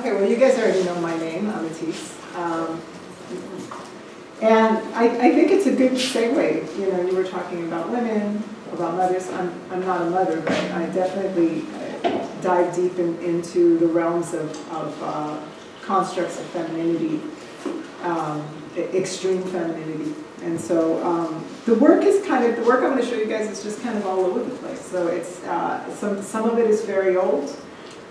Okay, well, you guys already know my name, Amitis. And I think it's a good segue. You know, you were talking about women, about mothers. I'm not a mother, but I definitely dive deep into the realms of constructs of femininity, extreme femininity. And so the work I'm going to show you guys is just kind of all over the place. So it's some of it is very old.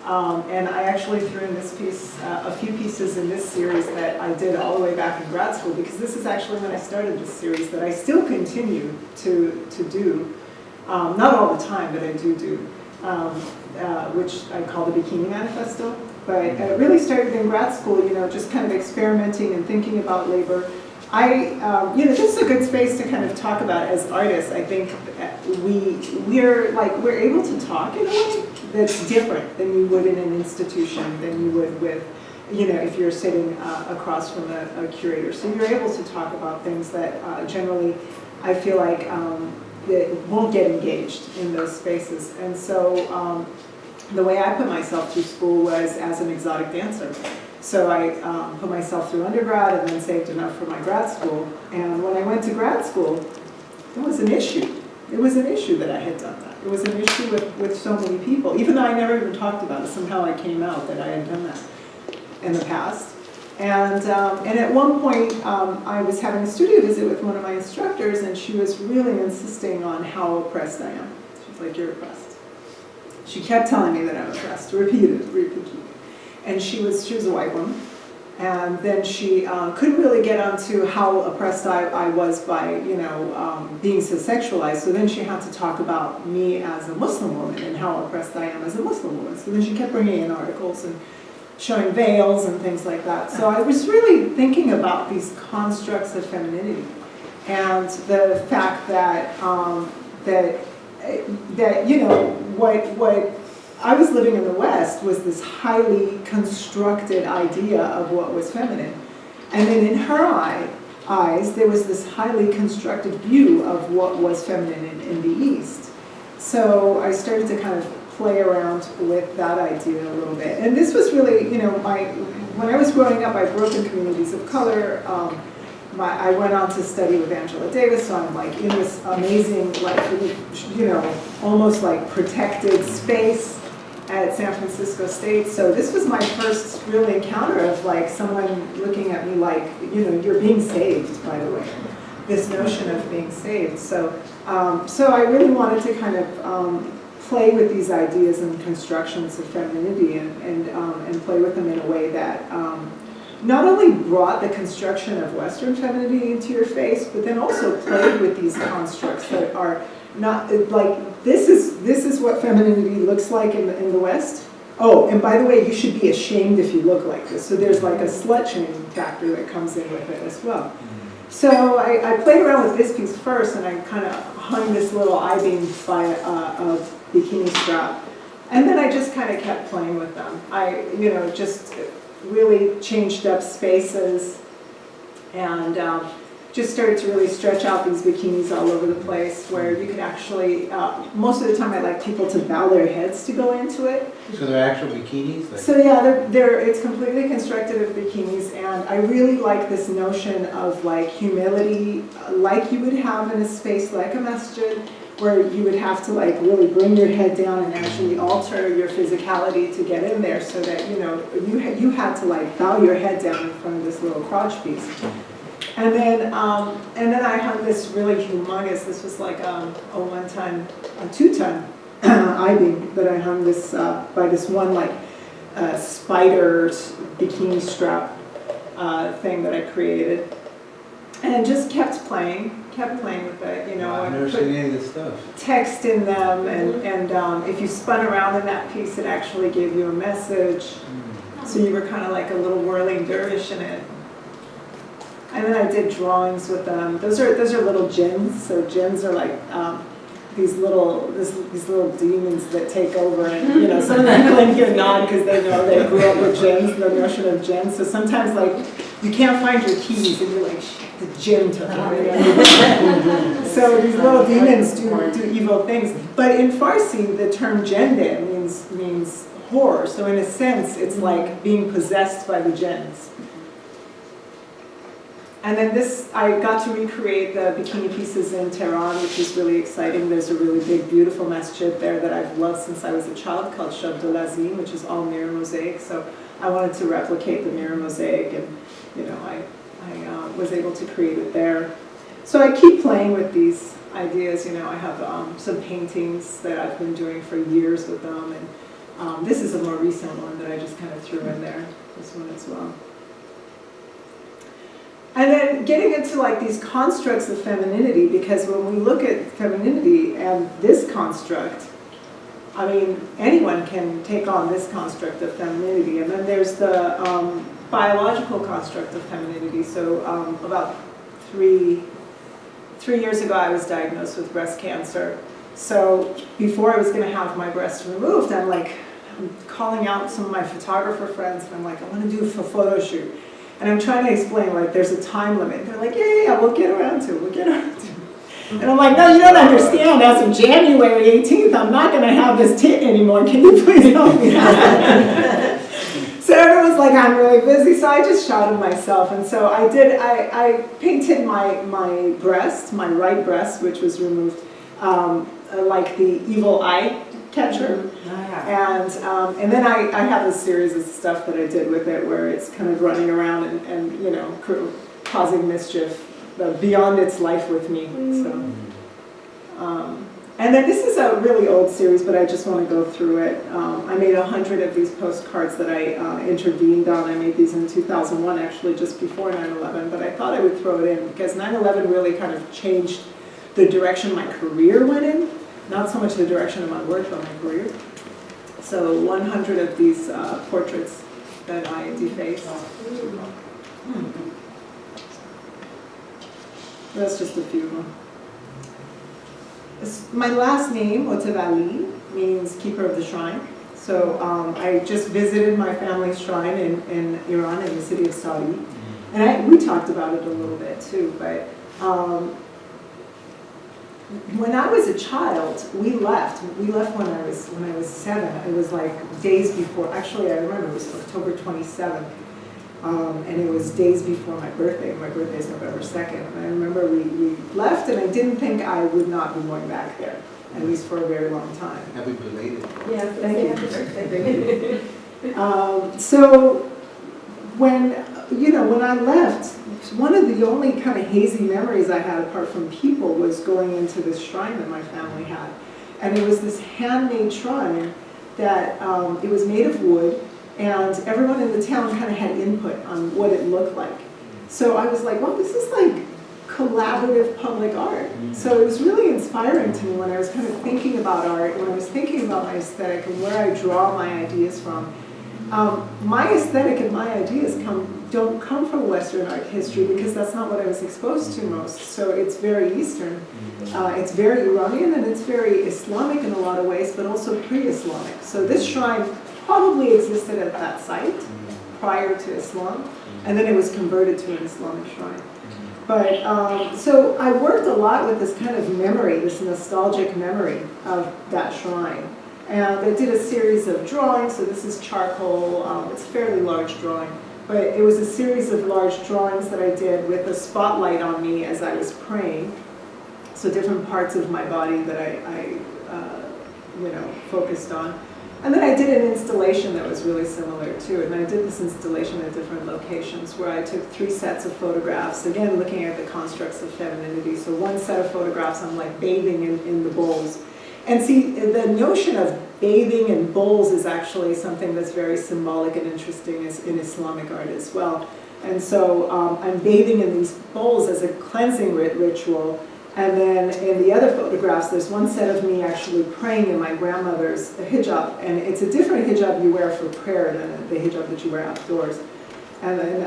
And I actually threw in this piece, a few pieces in this series that I did all the way back in grad school, because this is actually when I started this series that I still continue to do. Not all the time, but I do, which I call the Bikini Manifesto. But it really started in grad school, you know, just kind of experimenting and thinking about labor. You know, this is a good space to kind of talk about as artists. I think we're able to talk in a way that's different than you would in an institution, than you would with, you know, if you're sitting across from a curator. So you're able to talk about things that generally I feel like that won't get engaged in those spaces. And so the way I put myself through school was as an exotic dancer. So I put myself through undergrad and then saved enough for my grad school. And when I went to grad school, it was an issue. It was an issue that I had done that. It was an issue with so many people. Even though I never even talked about it, somehow I came out that I had done that in the past. And at one point, I was having a studio visit with one of my instructors, and she was really insisting on how oppressed I am. She was like, "You're oppressed." She kept telling me that I'm oppressed, repeatedly. And she was a white woman. And then she couldn't really get onto how oppressed I was by, you know, being so sexualized. So then she had to talk about me as a Muslim woman and how oppressed I am as a Muslim woman. So then she kept bringing in articles and showing veils and things like that. So I was really thinking about these constructs of femininity and the fact that that you know what I was living in the West was this highly constructed idea of what was feminine. And then in her eyes, there was this highly constructed view of what was feminine in the East. So I started to kind of play around with that idea a little bit. And this was really, you know, when I was growing up, I grew up in communities of color. I went on to study with Angela Davis, so I'm like in this amazing, like, you know, almost like protected space at San Francisco State. So this was my first real encounter of like someone looking at me like, you know, you're being saved, by the way. This notion of being saved. So I really wanted to kind of play with these ideas and constructions of femininity and play with them in a way that not only brought the construction of Western femininity into your face, but then also played with these constructs that are not like, this is what femininity looks like in the West. Oh, and by the way, you should be ashamed if you look like this. So there's like a slut-shaming factor that comes in with it as well. So I played around with this piece first, and I kind of hung this little I-beam by a bikini strap. And then I just kind of kept playing with them. I, you know, just really changed up spaces and just started to really stretch out these bikinis all over the place where you could actually, most of the time I like people to bow their heads to go into it. So they're actual bikinis? Like... So yeah, it's completely constructed of bikinis, and I really like this notion of like humility, like you would have in a space like a masjid, where you would have to like really bring your head down and actually alter your physicality to get in there, so that, you know, you had to like bow your head down in front of this little crotch piece. And then I hung this really humongous, this was like a 2-ton I-beam that I hung this by this one like spider bikini strap thing that I created, and just kept playing with it, you know. I've never seen any of this stuff. Text in them, and if you spun around in that piece, it actually gave you a message. So you were kind of like a little whirling dervish in it. And then I did drawings with them. Those are little jinns. So jinns are like these little demons that take over, and you know, some of them claim you nod because they know they grew up with jinns, the notion of jinns. So sometimes like you can't find your keys, and you're like, shit, the jinn took it. So these little demons do evil things. But in Farsi, the term jende means horror. So in a sense, it's like being possessed by the jinns. And then this, I got to recreate the bikini pieces in Tehran, which is really exciting. There's a really big, beautiful masjid there that I've loved since I was a child called Shab de Lazim, which is all mirror mosaic. So I wanted to replicate the mirror mosaic, and I was able to create it there. So I keep playing with these ideas. I have some paintings that I've been doing for years with them, and this is a more recent one that I just kind of threw in there, this one as well. And then getting into like these constructs of femininity, because when we look at femininity and this construct, I mean, anyone can take on this construct of femininity. And then there's the biological construct of femininity. So about three years ago, I was diagnosed with breast cancer. So before I was going to have my breast removed, I'm calling out some of my photographer friends, and I'm like, I want to do a photo shoot. And I'm trying to explain, like, there's a time limit. They're like, yeah, we'll get around to it. And I'm like, no, you don't understand. As of January 18th, I'm not going to have this tit anymore. Can you please help me out? So everyone's like, I'm really busy. So I just shot it myself. And so I painted my breast, my right breast, which was removed, like the evil eye catcher. And then I have a series of stuff that I did with it where it's kind of running around and causing mischief beyond its life with me. So, and then this is a really old series, but I just want to go through it. I made 100 of these postcards that I intervened on. I made these in 2001, actually, just before 9/11, but I thought I would throw it in because 9/11 really kind of changed the direction my career went in. Not so much the direction of my work, but my career. So 100 of these portraits that I defaced. That's just a few of them. My last name, Motevalli, means keeper of the shrine. So I just visited my family's shrine in Iran, in the city of Saudi. And we talked about it a little bit too, but when I was a child, we left. We left when I was 7. It was like days before. Actually, I remember it was October 27th, and it was days before my birthday. My birthday is November 2nd. And I remember we left, and I didn't think I would not be going back there, at least for a very long time. Happy belated. Yeah, thank you. Thank you. So when I left, one of the only kind of hazy memories I had, apart from people, was going into this shrine that my family had. And it was this handmade shrine that it was made of wood, and everyone in the town kind of had input on what it looked like. So I was like, well, this is like collaborative public art. So it was really inspiring to me when I was kind of thinking about art, when I was thinking about my aesthetic and where I draw my ideas from. My aesthetic and my ideas don't come from Western art history because that's not what I was exposed to most. So it's very Eastern. It's very Iranian and it's very Islamic in a lot of ways, but also pre-Islamic. So this shrine probably existed at that site prior to Islam, and then it was converted to an Islamic shrine. But so I worked a lot with this kind of memory, this nostalgic memory of that shrine. And I did a series of drawings. So this is charcoal. It's a fairly large drawing. But it was a series of large drawings that I did with a spotlight on me as I was praying. So different parts of my body that I focused on. And then I did an installation that was really similar to it. And I did this installation at different locations where I took 3 sets of photographs, again looking at the constructs of femininity. So one set of photographs, I'm like bathing in the bowls. And see, the notion of bathing in bowls is actually something that's very symbolic and interesting in Islamic art as well. And so I'm bathing in these bowls as a cleansing ritual. And then in the other photographs, there's one set of me actually praying in my grandmother's hijab. And it's a different hijab you wear for prayer than the hijab that you wear outdoors. And then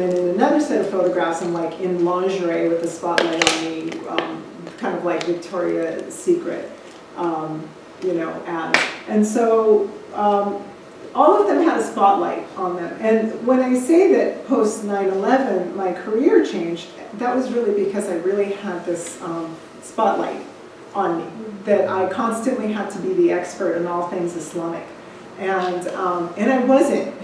in another set of photographs, I'm like in lingerie with the spotlight on me, kind of like Victoria's Secret. Ads. And so all of them had a spotlight on them. And when I say that post 9/11 my career changed, that was really because I really had this spotlight on me, that I constantly had to be the expert in all things Islamic. And I wasn't,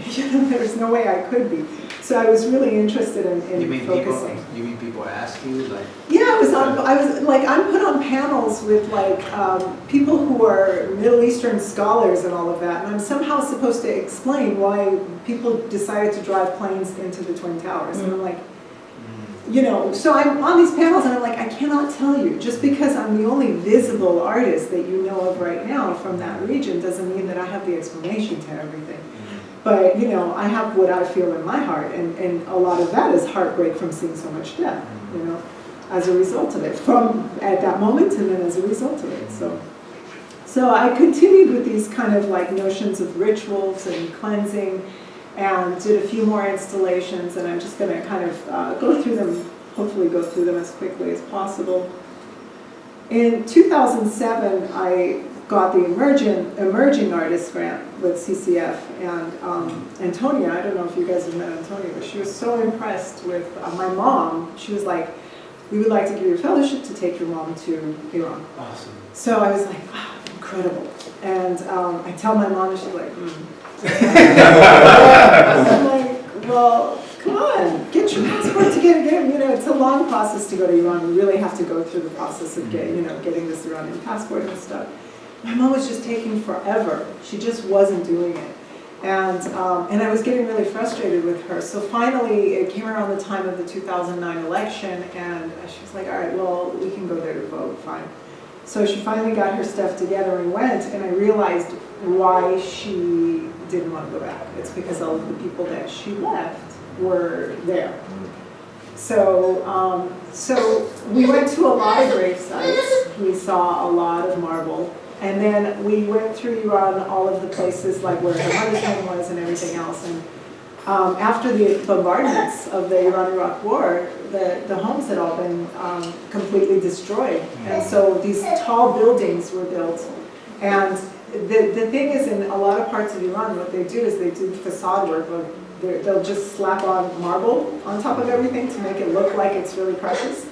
there was no way I could be. So I was really interested in focusing. You mean people ask you, like? Yeah, I'm put on panels with like people who are Middle Eastern scholars and all of that, and I'm somehow supposed to explain why people decided to drive planes into the Twin Towers. And I'm like, so I'm on these panels and I'm like, I cannot tell you. Just because I'm the only visible artist that you know of right now from that region doesn't mean that I have the explanation to everything. But, I have what I feel in my heart, and a lot of that is heartbreak from seeing so much death, as a result of it, from at that moment and then as a result of it. So I continued with these kind of like notions of rituals and cleansing, and did a few more installations, and I'm just going to kind of go through them, hopefully go through them as quickly as possible. In 2007, I got the Emerging Artist Grant with CCF, and Antonia, I don't know if you guys have met Antonia, but she was so impressed with my mom. She was like, we would like to give you a fellowship to take your mom to Iran. Awesome. So I was like, wow, incredible. And I tell my mom, and she's like, I'm like, well, come on, get your passport to get it. It's a long process to go to Iran. You really have to go through the process of getting this Iranian passport and stuff. My mom was just taking forever. She just wasn't doing it. And I was getting really frustrated with her. So finally, it came around the time of the 2009 election, and she was like, all right, well, we can go there to vote, fine. So she finally got her stuff together and went, and I realized why she didn't want to go back. It's because all of the people that she left were there. So, so we went to a lot of grave sites. We saw a lot of marble. And then we went through Iran, all of the places like where her mother's home was and everything else. And after the bombardments of the Iran-Iraq War, the homes had all been completely destroyed. And so these tall buildings were built. And the thing is, in a lot of parts of Iran, what they do is they do facade work. They'll just slap on marble on top of everything to make it look like it's really precious.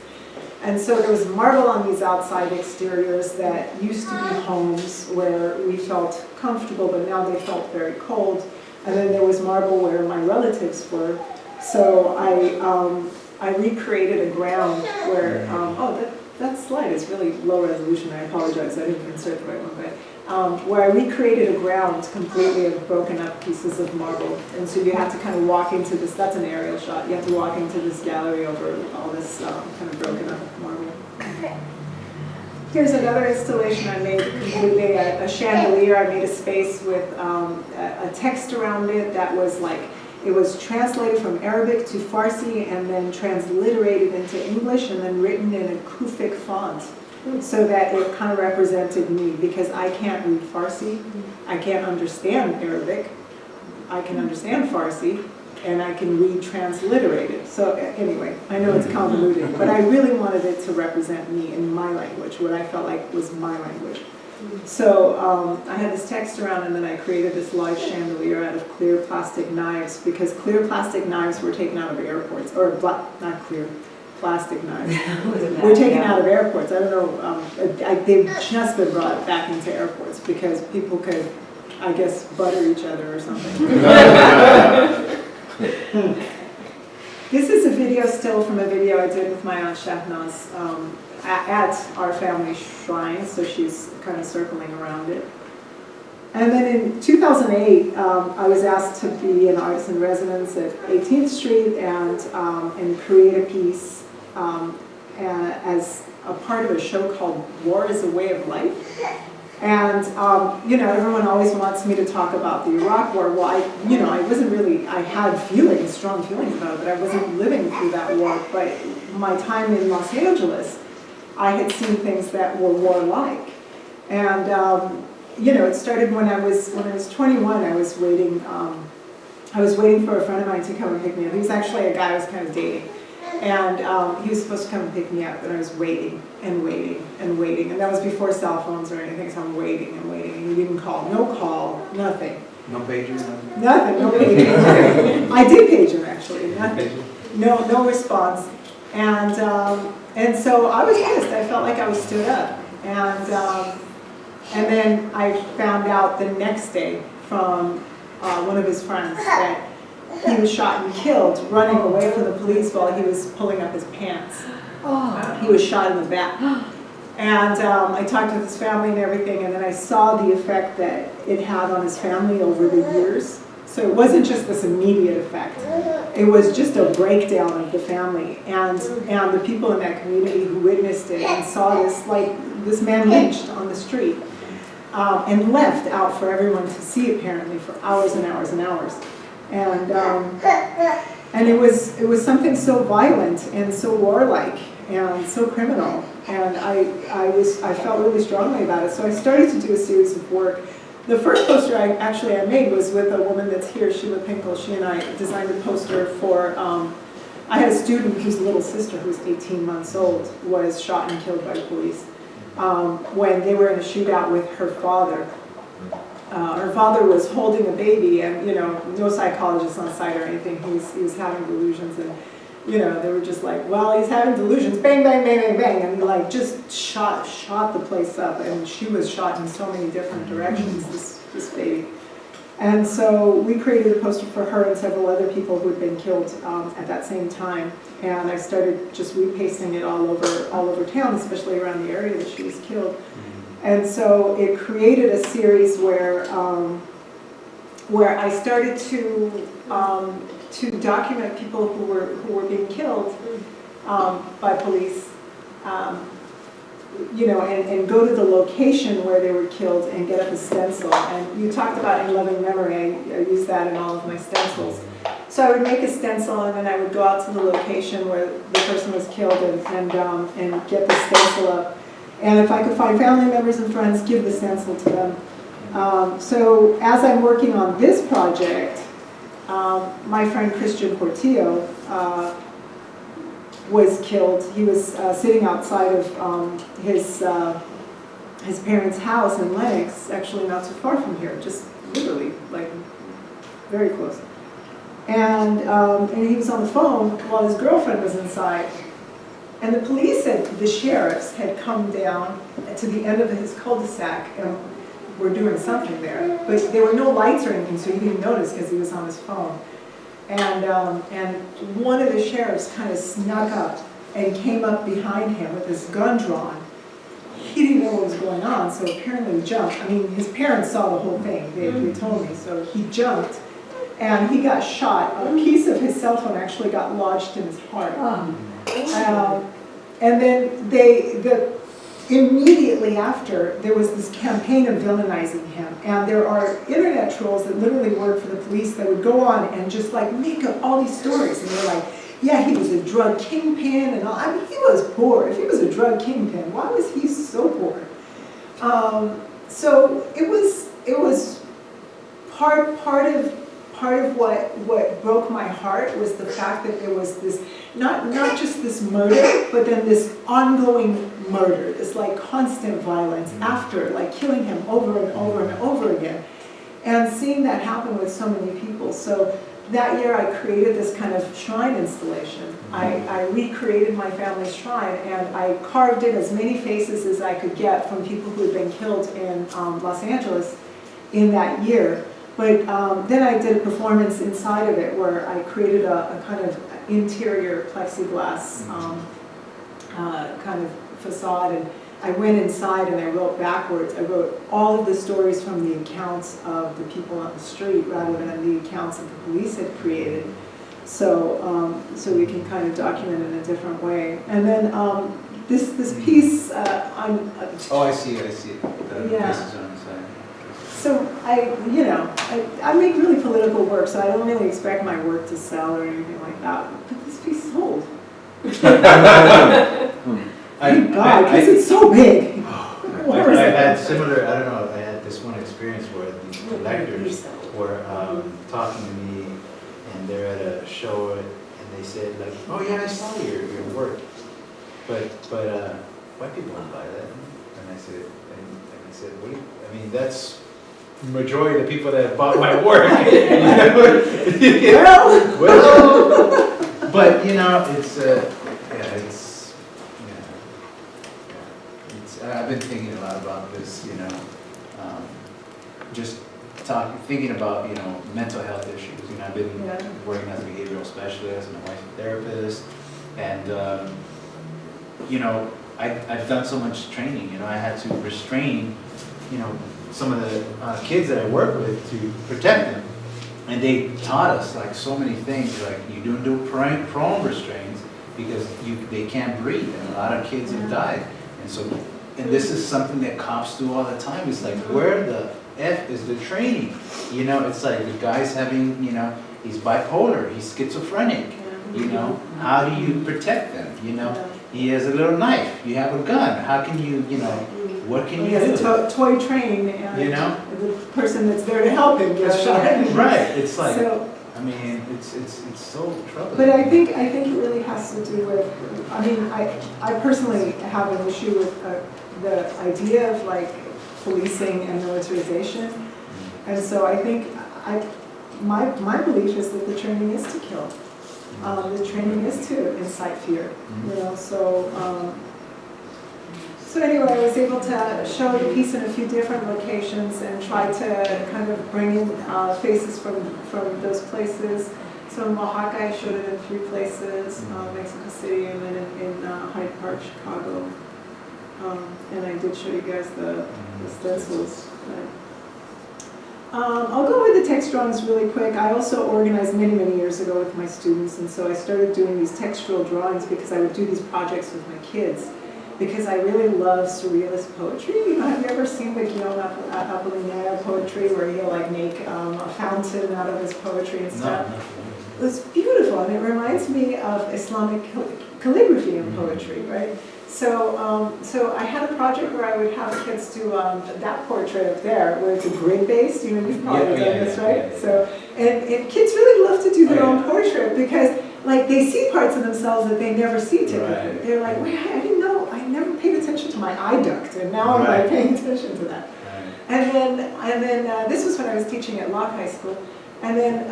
And so there was marble on these outside exteriors that used to be homes where we felt comfortable, but now they felt very cold. And then there was marble where my relatives were. So I recreated a ground where, that slide is really low resolution. I apologize, I didn't insert the right one, but where I recreated a ground completely of broken up pieces of marble. And so you have to kind of walk into this, that's an aerial shot, you have to walk into this gallery over all this kind of broken up marble. Here's another installation I made completely, a chandelier. I made a space with a text around it that was like, it was translated from Arabic to Farsi and then transliterated into English and then written in a Kufic font, so that it kind of represented me, because I can't read Farsi, I can't understand Arabic, I can understand Farsi, and I can read transliterated. So anyway, I know it's convoluted, but I really wanted it to represent me in my language, what I felt like was my language. So I had this text around, and then I created this large chandelier out of clear plastic knives, because clear plastic knives were taken out of airports, or not clear, plastic knives were taken out of airports. I don't know, they've just been brought back into airports because people could, I guess, butter each other or something. This is a video still from a video I did with my Aunt Shahnaz at our family shrine, so she's kind of circling around it. And then in 2008, I was asked to be an artist in residence at 18th Street and create a piece as a part of a show called War is a Way of Life. And, everyone always wants me to talk about the Iraq War. Well, I wasn't really, I had feelings, strong feelings about it, but I wasn't living through that war. But my time in Los Angeles, I had seen things that were warlike. And, it started when I was 21. I was waiting for a friend of mine to come and pick me up. He was actually a guy I was kind of dating. And he was supposed to come and pick me up, and I was waiting and waiting and waiting. And that was before cell phones or anything, so I'm waiting and waiting. And he didn't call. No call, nothing. No pager? Nothing? Nothing, no pager. I did page him, actually. Nothing. No response. And so I was pissed. I felt like I was stood up. And then I found out the next day from one of his friends that he was shot and killed running away from the police while he was pulling up his pants. He was shot in the back. And I talked with his family and everything, and then I saw the effect that it had on his family over the years. So it wasn't just this immediate effect. It was just a breakdown of the family. And the people in that community who witnessed it and saw this, like this man lynched on the street and left out for everyone to see apparently for hours and hours and hours. And it was something so violent and so warlike and so criminal. And I felt really strongly about it. So I started to do a series of work. The first poster I made was with a woman that's here, Sheila Pinkel. She and I designed a poster for, I had a student whose little sister, who was 18 months old, was shot and killed by the police when they were in a shootout with her father. Her father was holding a baby, and no psychologist on site or anything. He was having delusions, and they were just like, well, he's having delusions, bang, bang, bang, bang, bang, and like just shot the place up, and she was shot in so many different directions, this baby. And so we created a poster for her and several other people who had been killed at that same time, and I started just repasting it all over town, especially around the area that she was killed. And so it created a series where I started to document people who were being killed by police, and go to the location where they were killed and get up a stencil. And you talked about in loving memory. I use that in all of my stencils. So I would make a stencil, and then I would go out to the location where the person was killed and get the stencil up. And if I could find family members and friends, give the stencil to them. So as I'm working on this project, my friend Christian Portillo was killed. He was sitting outside of his parents' house in Lenox, actually not too far from here, just literally, like, very close. And he was on the phone while his girlfriend was inside. And the police the sheriffs had come down to the end of his cul-de-sac and were doing something there. But there were no lights or anything, so he didn't notice because he was on his phone. And one of the sheriffs kind of snuck up and came up behind him with his gun drawn. He didn't know what was going on, so apparently he jumped. I mean, his parents saw the whole thing. They told me. So he jumped, and he got shot. A piece of his cell phone actually got lodged in his heart. And then immediately after, there was this campaign of villainizing him. And there are internet trolls that literally work for the police that would go on and just like make up all these stories. And they're like, yeah, he was a drug kingpin and all. I mean, he was poor. If he was a drug kingpin, why was he so poor? So it was part of what broke my heart was the fact that there was this, not just this murder, but then this ongoing murder, this like constant violence after, like killing him over and over and over again. And seeing that happen with so many people. So that year I created this kind of shrine installation. I recreated my family's shrine, and I carved in as many faces as I could get from people who had been killed in Los Angeles in that year. But then I did a performance inside of it where I created a kind of interior plexiglass kind of facade, and I went inside and I wrote backwards. I wrote all of the stories from the accounts of the people on the street rather than the accounts that the police had created. So we can kind of document it in a different way. And then this piece on... Oh, I see it. The yeah. faces on the side. So I make really political work, so I don't really expect my work to sell or anything like that. But this piece sold. Thank God, because it's so big. I've had similar, I don't know, I had this one experience where these collectors were talking to me, and they're at a show, and they said like, oh yeah, I saw your work, but white people won't buy that. And I said, what do you, I mean, that's the majority of the people that have bought my work. Well, but you know, I've been thinking a lot about this, just thinking about, mental health issues. I've been Yeah. working as a behavioral specialist, my wife's a therapist, and, I've done so much training, I had to restrain, some of the kids that I work with to protect them. And they taught us like so many things, like you don't do prone restraints because they can't breathe, and a lot of kids have died. And this is something that cops do all the time. It's like, where the F is the training? It's like the guy's having, he's bipolar, he's schizophrenic. How do you protect them? He has a little knife, you have a gun. How can you, what can you do? He has a toy train, and the person that's there to help him gets shot. Right. It's like, So, it's so troubling. but I think it really has to do with, I personally have an issue with the idea of like policing and militarization. And so I think my belief is that the training is to kill. The training is to incite fear, So anyway, I was able to show the piece in a few different locations and try to kind of bring in faces from those places. So in Oaxaca, I showed it in 3 places, Mexico City, and then in Hyde Park, Chicago. And I did show you guys the stencils. I'll go over the text drawings really quick. I also organized many, many years ago with my students, and so I started doing these textual drawings because I would do these projects with my kids. Because I really love surrealist poetry. Have you ever seen the Guillaume Apollinaire poetry where he'll like make a fountain out of his poetry and stuff? No. It's beautiful, and it reminds me of Islamic calligraphy and poetry, right? So I had a project where I would have kids do that portrait up there, where it's a grid-based. You've probably done this, right? Yeah. So, and kids really love to do their own portrait because, like, they see parts of themselves that they never see typically. Right. They're like, wait, I didn't know. I never paid attention to my eye duct, and now I'm like paying attention to that. Right. And then this was when I was teaching at Locke High School. And then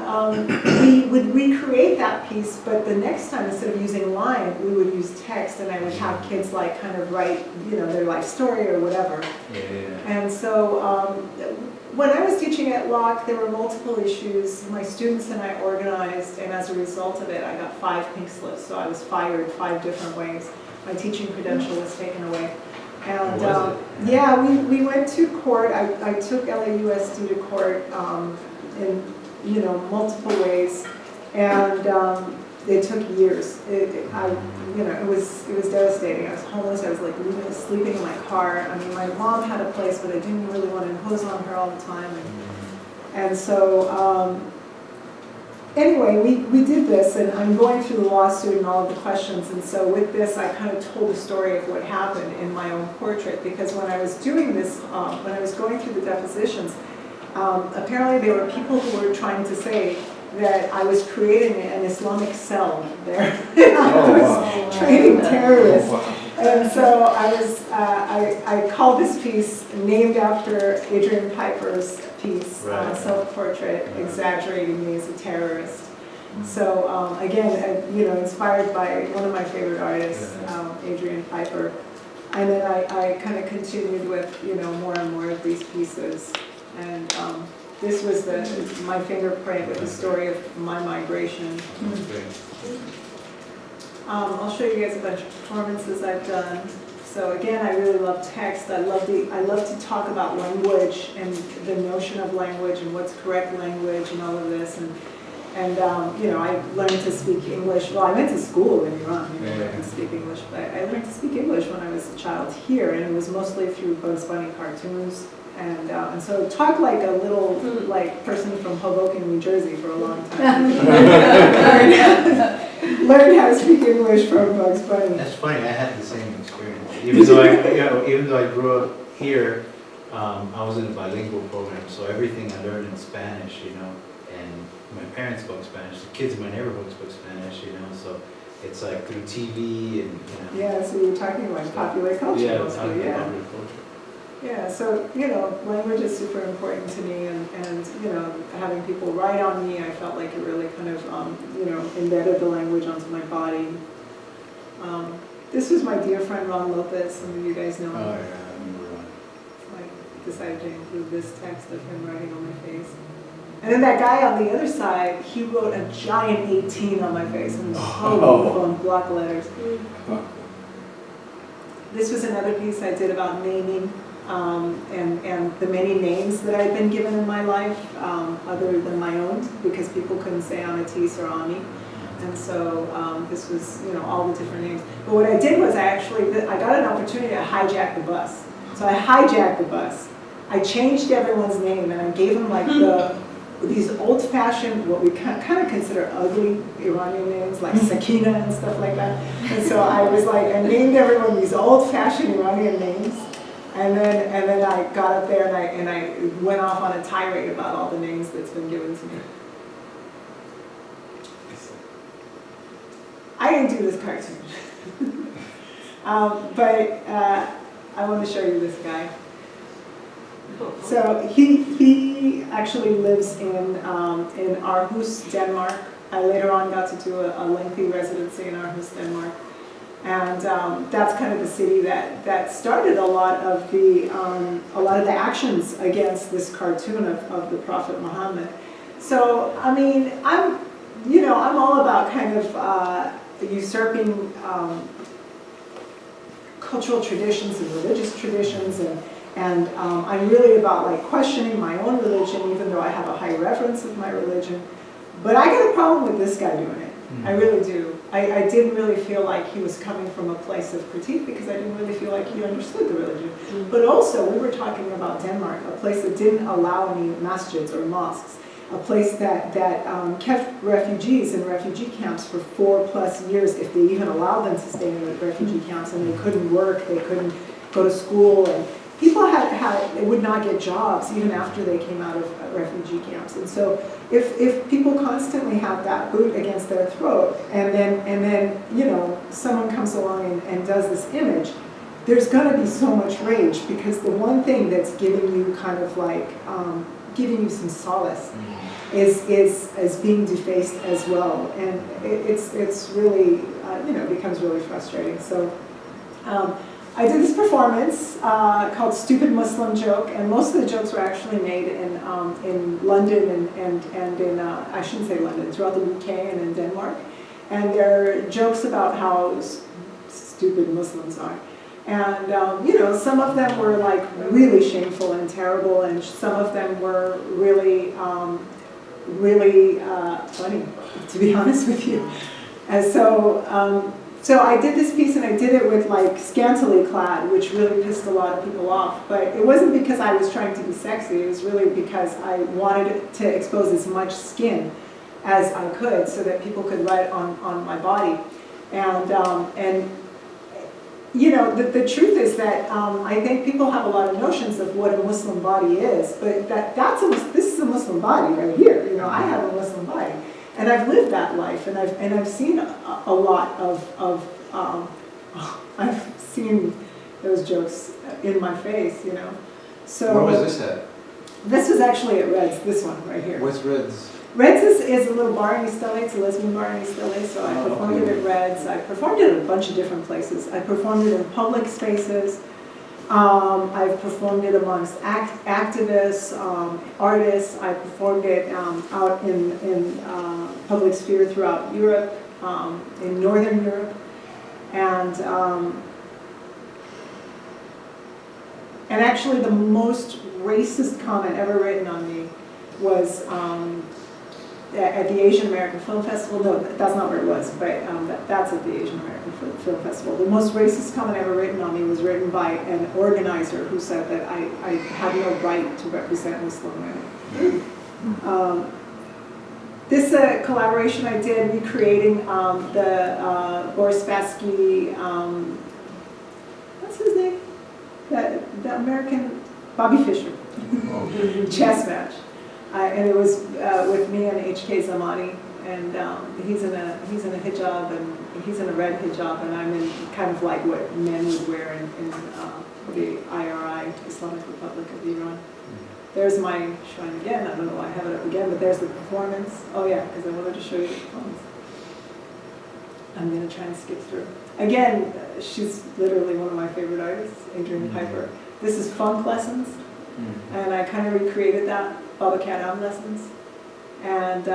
we would recreate that piece, but the next time, instead of using line, we would use text, and I would have kids like kind of write, their life story or whatever. Yeah. And so when I was teaching at Locke, there were multiple issues. My students and I organized, and as a result of it, I got 5 pink slips. So I was fired 5 different ways. My teaching credential was taken away. And we went to court. I took LAUSD to court in multiple ways, and they took years. It was devastating. I was homeless. I was like sleeping in my car. My mom had a place, but I didn't really want to impose on her all the time. And so anyway, we did this, and I'm going through the lawsuit and all of the questions. And so with this, I kind of told the story of what happened in my own portrait, because when I was doing this, when I was going through the depositions, apparently there were people who were trying to say that I was creating an Islamic cell there. I was training terrorists. And so I called this piece named after Adrian Piper's piece, self-portrait, exaggerating me as a terrorist. So again, inspired by one of my favorite artists, Adrian Piper. And then I kind of continued with, more and more of these pieces. And this was my fingerprint with the story of my migration. I'll show you guys a bunch of performances I've done. So again, I really love text. I love to talk about language and the notion of language and what's correct language and all of this. And I learned to speak English. Well, I went to school in Iran. I didn't speak English, but I learned to speak English when I was a child here, and it was mostly through Bugs Bunny cartoons. And so talk like a little person from Hoboken, New Jersey for a long time. Learn how to speak English from Bugs Bunny. That's funny. I had the same experience. Even though I grew up here, I was in a bilingual program, so everything I learned in Spanish, and my parents spoke Spanish. The kids in my neighborhood spoke Spanish, so it's like through TV and Yeah, so you're talking about popular culture. Yeah, popular culture. Yeah, so, language is super important to me, and having people write on me, I felt like it really kind of, embedded the language onto my body. This was my dear friend Ron Lopez. Some of you guys know him. Oh, yeah, I remember Ron. decided to include this text of him writing on my face. And then that guy on the other side, he wrote a giant 18 on my face, and it was so beautiful in block letters. This was another piece I did about naming, and the many names that I've been given in my life, other than my own, because people couldn't say Amitis or Ami. And so this was, all the different names. But what I did was I got an opportunity to hijack the bus. So I hijacked the bus. I changed everyone's name, and I gave them like these old-fashioned, what we kind of consider ugly Iranian names, like Sakina and stuff like that. And so I was like, I named everyone these old-fashioned Iranian names. And then I got up there and I went off on a tirade about all the names that's been given to me. I didn't do this cartoon. But I want to show you this guy. So he actually lives in Aarhus, Denmark. I later on got to do a lengthy residency in Aarhus, Denmark. And that's kind of the city that started a lot of the actions against this cartoon of the Prophet Muhammad. So I mean, I'm all about kind of usurping cultural traditions and religious traditions, and I'm really about like questioning my own religion, even though I have a high reverence of my religion. But I got a problem with this guy doing it. I really do. I didn't really feel like he was coming from a place of critique, because I didn't really feel like he understood the religion. But also, we were talking about Denmark, a place that didn't allow any masjids or mosques, a place that kept refugees in refugee camps for 4+ years, if they even allowed them to stay in the refugee camps, and they couldn't work, they couldn't go to school, and people they would not get jobs even after they came out of refugee camps. And so if people constantly have that boot against their throat, and then someone comes along and does this image, there's going to be so much rage, because the one thing that's giving you kind of like giving you some solace is being defaced as well, and it's really becomes really frustrating. So I did this performance called Stupid Muslim Joke, and most of the jokes were actually made in London and in, I shouldn't say London, throughout the UK and in Denmark. And they're jokes about how stupid Muslims are. And some of them were like really shameful and terrible, and some of them were really, really funny, to be honest with you. And so I did this piece, and I did it with like scantily clad, which really pissed a lot of people off. But it wasn't because I was trying to be sexy, it was really because I wanted to expose as much skin as I could so that people could write on my body. And the truth is that I think people have a lot of notions of what a Muslim body is, but this is a Muslim body right here. I have a Muslim body. And I've lived that life, and I've seen a lot of I've seen those jokes in my face, So where was this at? This was actually at Red's. This one right here. What's Red's? Red's is a little bar in East LA. It's a lesbian bar in East LA. So I performed it at Red's. I performed it at a bunch of different places. I performed it in public spaces. I've performed it amongst activists, artists. I performed it out in public sphere throughout Europe, in Northern Europe, and actually the most racist comment ever written on me was at the Asian American Film Festival. No, that's not where it was, but that's at the Asian American Film Festival. The most racist comment ever written on me was written by an organizer who said that I had no right to represent Muslim women. This collaboration I did recreating the Boris Spassky, what's his name? The American, Bobby Fischer, chess match. And it was with me and H.K. Zamani, and he's in a hijab, and he's in a red hijab, and I'm in kind of like what men would wear in the IRI, Islamic Republic of Iran. There's my shrine again. I don't know why I have it up again, but there's the performance. Oh yeah, because I wanted to show you the performance. I'm going to try and skip through. Again, she's literally one of my favorite artists, Adrienne Piper. This is Funk Lessons. And I kind of recreated that, Baba Canam lessons. And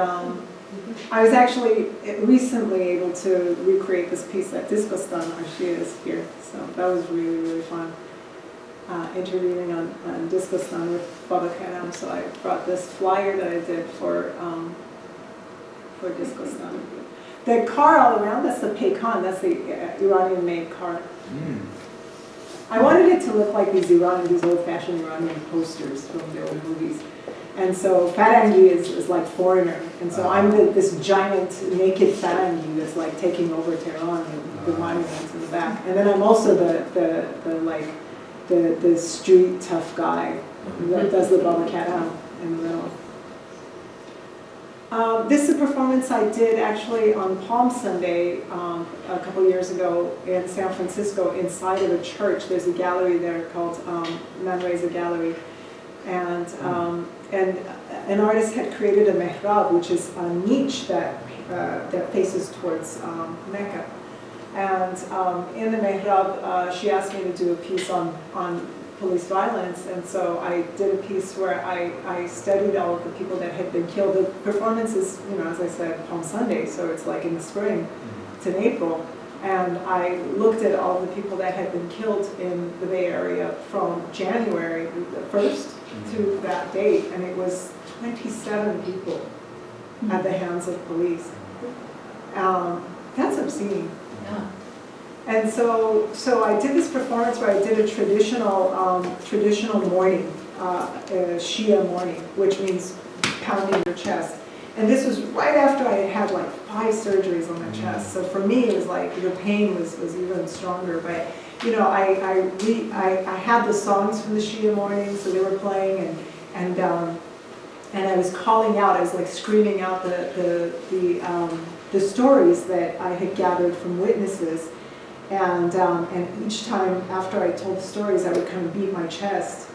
I was actually recently able to recreate this piece at Discostan, where she is here. So that was really, really fun. Interviewing on Discostan with Baba Canam. So I brought this flyer that I did for Discostan. The car all around, that's the Pekan, that's the Iranian-made car. I wanted it to look like these old-fashioned Iranian posters from the old movies. And so Farangi is like foreigner. And so I'm this giant naked Farangi that's like taking over Tehran and the monuments in the back. And then I'm also the street tough guy that does the Baba Canam in the middle. This is a performance I did actually on Palm Sunday a couple years ago in San Francisco inside of a church. There's a gallery there called Manresa Gallery. And an artist had created a mehrab, which is a niche that faces towards Mecca. And in the mehrab, she asked me to do a piece on police violence, and so I did a piece where I studied all of the people that had been killed. The performance is, as I said, Palm Sunday, so it's like in the spring, it's in April, and I looked at all the people that had been killed in the Bay Area from January the 1st to that date, and it was 27 people at the hands of police. That's obscene. Yeah. And so I did this performance where I did a traditional mourning, Shia mourning, which means pounding your chest. And this was right after I had like 5 surgeries on my chest. So for me, it was like the pain was even stronger. But I had the songs from the Shia mourning, so they were playing, and I was calling out. I was like screaming out the stories that I had gathered from witnesses. And each time after I told the stories, I would kind of beat my chest.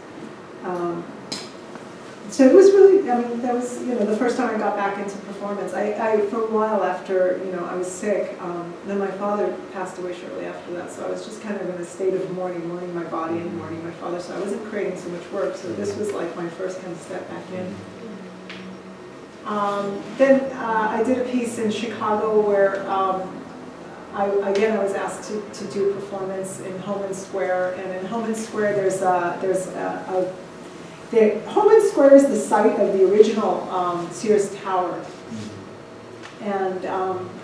So it was really, that was, the first time I got back into performance. I for a while after, I was sick, then my father passed away shortly after that, so I was just kind of in a state of mourning my body and mourning my father, so I wasn't creating so much work, so this was like my first kind of step back in. Then I did a piece in Chicago where I was asked to do a performance in Homan Square, and in Homan Square Homan Square is the site of the original Sears Tower, and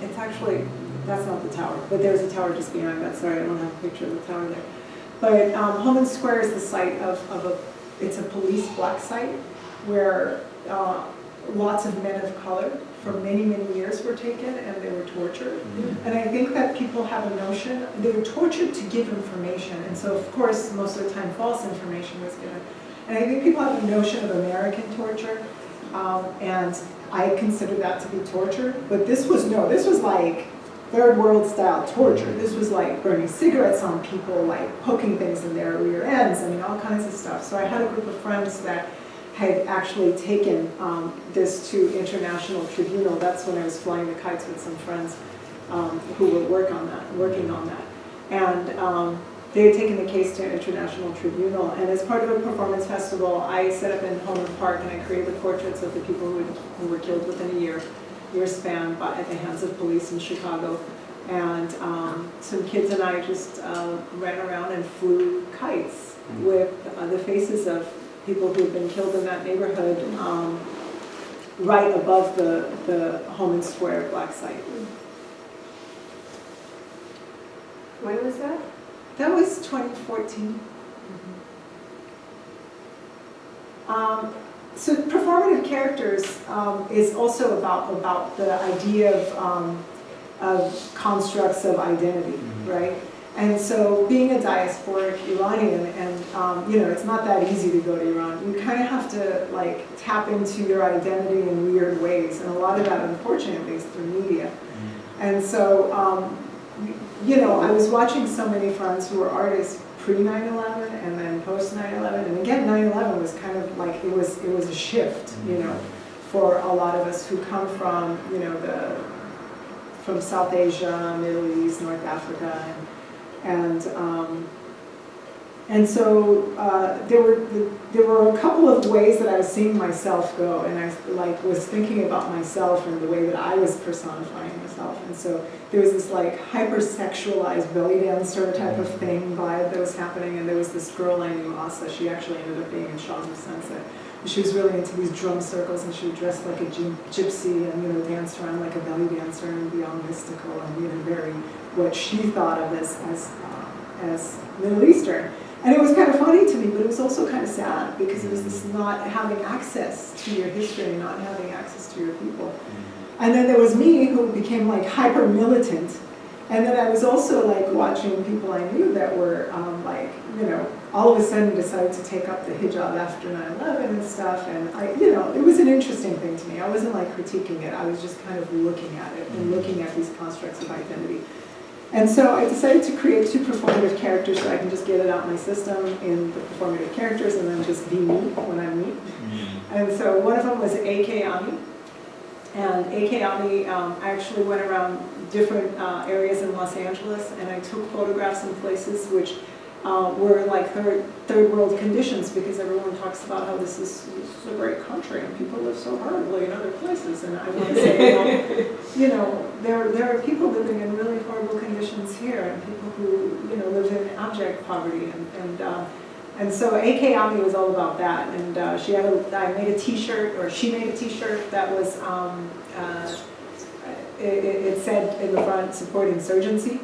it's actually, that's not the tower, but there's a tower just behind that. Sorry, I don't have a picture of the tower there. But Homan Square is the site it's a police black site where lots of men of color for many, many years were taken and they were tortured. And I think that people have a notion, they were tortured to give information, and so of course most of the time false information was given. And I think people have a notion of American torture, and I consider that to be torture, but this was like third world style torture. This was like burning cigarettes on people, like poking things in their rear ends, all kinds of stuff. So I had a group of friends that had actually taken this to international tribunal. That's when I was flying the kites with some friends who were working on that. And they had taken the case to international tribunal. And as part of a performance festival, I set up in Homan Park and I created portraits of the people who were killed within a year span at the hands of police in Chicago. And some kids and I just ran around and flew kites with the faces of people who had been killed in that neighborhood right above the Homan Square black site. When was that? That was 2014. So performative characters is also about the idea of constructs of identity, right? And so being a diasporic Iranian, and it's not that easy to go to Iran. You kind of have to like tap into your identity in weird ways, and a lot of that, unfortunately, is through media. And so, I was watching so many friends who were artists pre-9/11 and then post-9/11, and again, 9/11 was kind of like it was a shift, for a lot of us who come from from South Asia, Middle East, North Africa. And And so there were a couple of ways that I was seeing myself go, and I like was thinking about myself and the way that I was personifying myself. And so there was this like hypersexualized belly dancer type of thing vibe that was happening. And there was this girl I knew, Asa. She actually ended up being in Shaws of Sunset. She was really into these drum circles, and she would dress like a gypsy and dance around like a belly dancer and be all mystical and very what she thought of as Middle Eastern. And it was kind of funny to me, but it was also kind of sad because it was this not having access to your history, not having access to your people. And then there was me who became like hyper militant. And then I was also like watching people I knew that were all of a sudden decided to take up the hijab after 9/11 and stuff. And it was an interesting thing to me. I wasn't like critiquing it. I was just kind of looking at it and looking at these constructs of identity. And so I decided to create 2 performative characters so I can just get it out my system in the performative characters and then just be me when I'm me. And so one of them was A.K. Ami. And A.K. Ami actually went around different areas in Los Angeles, and I took photographs in places which were like third world conditions, because everyone talks about how this is a great country and people live so horribly in other places. And I want to say, there are people living in really horrible conditions here, and people who live in abject poverty. And so A.K. Ami was all about that. And she made a T-shirt that was it said in the front, support insurgency.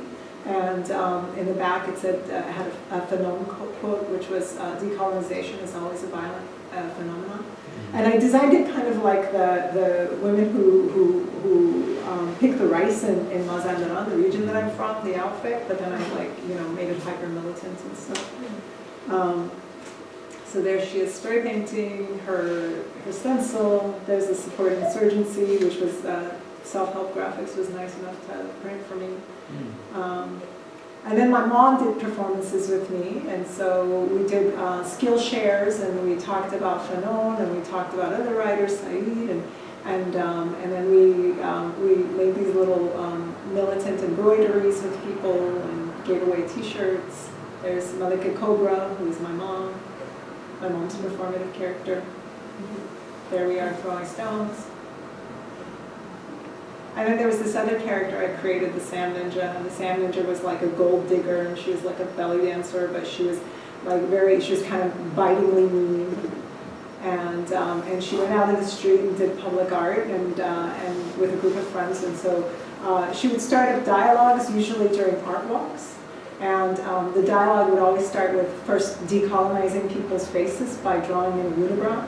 And in the back it said, had a Fanon quote, which was, decolonization is always a violent phenomenon. And I designed it kind of like the women who pick the rice in Mazandaran, the region that I'm from, the outfit, but then I made it hyper militant and stuff. So there she is, spray painting her stencil. There's a support insurgency, which was self-help graphics was nice enough to print for me. And then my mom did performances with me, and so we did skill shares, and we talked about Fanon, and we talked about other writers, Said, and then we made these little militant embroideries with people and gave away T-shirts. There's Malika Cobra, who's my mom's performative character. There we are throwing stones. And then there was this other character I created, the Sand Ninja, and the Sand Ninja was like a gold digger, and she was like a belly dancer, but she was she was kind of bitingly mean. And she went out in the street and did public art and with a group of friends, and so she would start up dialogues, usually during art walks. And the dialogue would always start with first decolonizing people's faces by drawing in a unibrow.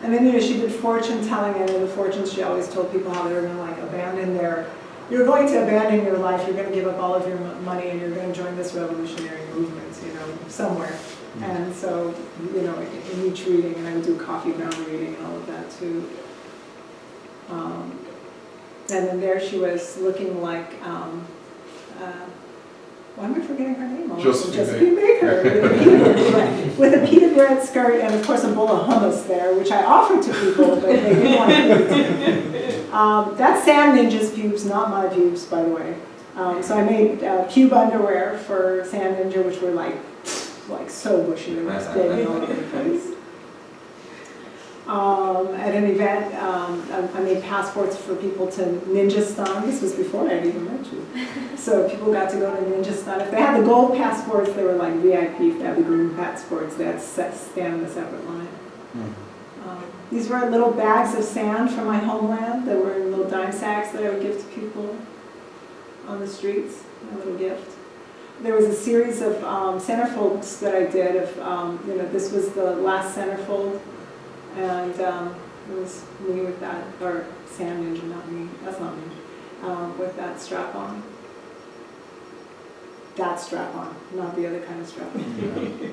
And then she did fortune telling, and in the fortunes she always told people how they were going to you're going to abandon your life, you're going to give up all of your money, and you're going to join this revolutionary movement, somewhere. And so, in each reading, and I would do coffee ground reading and all of that too. And then there she was looking like, why am I forgetting her name? Josephine Baker. With a pita bread skirt and, of course, a bowl of hummus there, which I offered to people, but they didn't want to eat. That's Sand Ninja's pubes, not my pubes, by the way. So I made pube underwear for Sand Ninja, which were like so bushy, they were spilling all over the place. At an event, I made passports for people to Ninjastan. This was before I even met you. So people got to go to Ninjastan. If they had the gold passports, they were like VIP. If they had the green passports, they had to stand in a separate line. These were little bags of sand from my homeland. They were in little dime sacks that I would give to people on the streets, a little gift. There was a series of centerfolds that I did. This was the last centerfold. And it was me with that, or Sand Ninja, not me, that's not me, with that strap on. That strap on, not the other kind of strap on.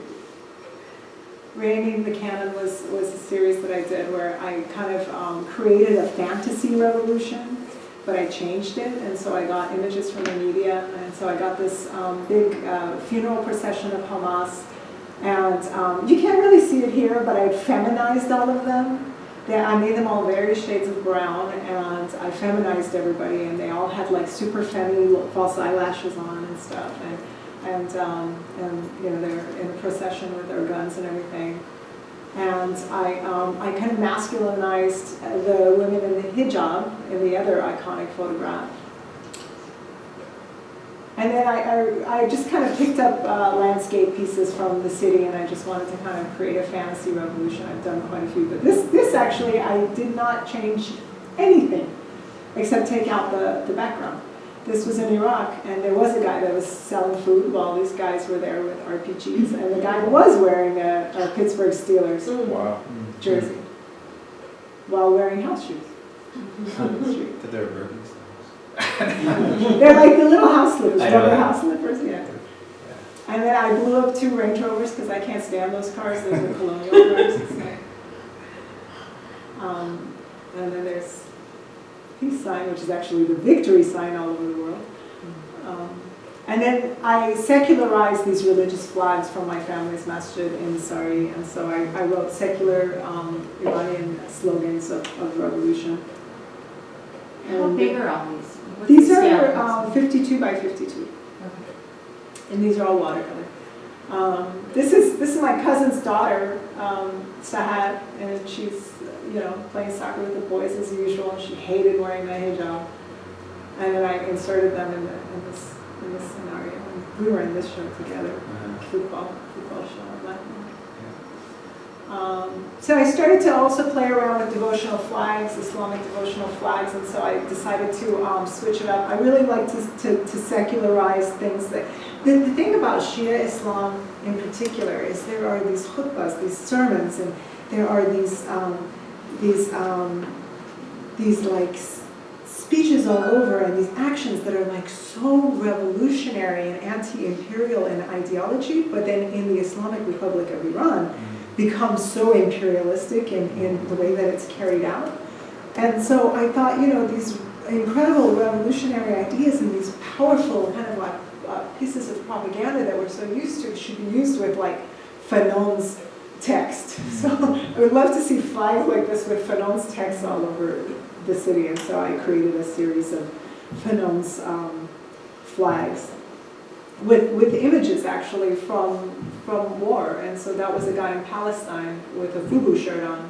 Reigning the Canon was a series that I did where I kind of created a fantasy revolution, but I changed it, and so I got images from the media, and so I got this big funeral procession of Hamas. And you can't really see it here, but I feminized all of them. I made them all various shades of brown, and I feminized everybody, and they all had like super femme false eyelashes on and stuff. And and you know, they're in a procession with their guns and everything. And I kind of masculinized the women in the hijab in the other iconic photograph. And then I just kind of picked up landscape pieces from the city, and I just wanted to kind of create a fantasy revolution. I've done quite a few, but this actually, I did not change anything except take out the background. This was in Iraq, and there was a guy that was selling food while these guys were there with RPGs, and the guy was wearing a Pittsburgh Steelers jersey while wearing house shoes on the street. Did their burpees? They're like the little house slippers, rubber house slippers, yeah. And then I blew up 2 Range Rovers because I can't stand those cars. Those are colonial cars. And then there's peace sign, which is actually the victory sign all over the world. And then I secularized these religious flags from my family's masjid in Sari, and so I wrote secular Iranian slogans of revolution. How big are all these? What's These the scale? are 52 by 52, Okay. and these are all watercolor. This is my cousin's daughter, Sahad, and she's playing soccer with the boys as usual, and she hated wearing my hijab. And then I inserted them in this scenario. And we were in this show together, football show in Latin. So I started to also play around with devotional flags, Islamic devotional flags, and so I decided to switch it up. I really like to secularize things. The thing about Shia Islam in particular is there are these khutbahs, these sermons, and there are these like speeches all over, and these actions that are like so revolutionary and anti-imperial in ideology, but then in the Islamic Republic of Iran become so imperialistic in the way that it's carried out. And so I thought, these incredible revolutionary ideas and these powerful kind of like pieces of propaganda that we're so used to should be used with like Fanon's text. So I would love to see flags like this with Fanon's text all over the city, and so I created a series of Fanon's flags with images actually from war. And so that was a guy in Palestine with a FUBU shirt on,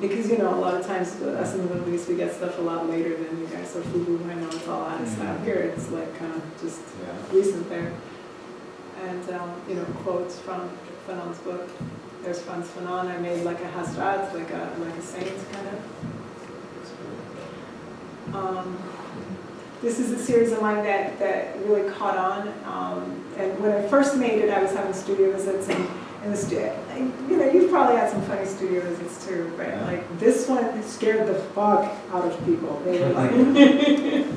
because a lot of times us in the Middle East we get stuff a lot later than you guys. So FUBU, I know it's all out of style. Here it's like kind of just recent there. And quotes from Fanon's book. There's Franz Fanon. I made like a Hazrat, like a saint kind of. This is a series of mine that really caught on. And when I first made it, I was having studio visits, and in the studio, you've probably had some funny studio visits too, right? Yeah. Like this one scared the fuck out of people. They were like,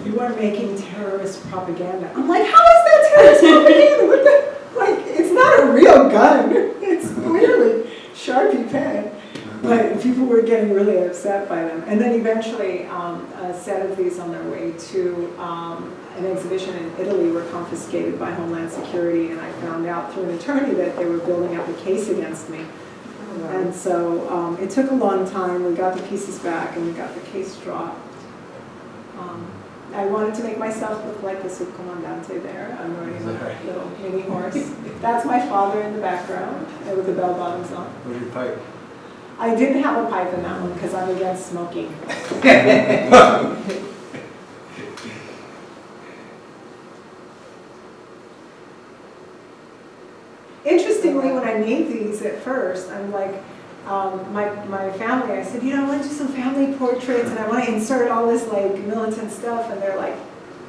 "You are making terrorist propaganda." I'm like, "How is that terrorist propaganda? What the? Like, it's not a real gun. It's clearly Sharpie pen." But people were getting really upset by them. And then eventually, a set of these on their way to an exhibition in Italy were confiscated by Homeland Security, and I found out through an attorney that they were building up a case against me. And so it took a long time. We got the pieces back, and we got the case dropped. I wanted to make myself look like the subcomandante there. I'm riding a little mini horse. That's my father in the background with the bell bottoms on. Where's your pipe? I didn't have a pipe in that one because I'm against smoking. Interestingly, when I made these at first, I'm like, my family, I said, I want to do some family portraits and I want to insert all this like militant stuff, and they're like,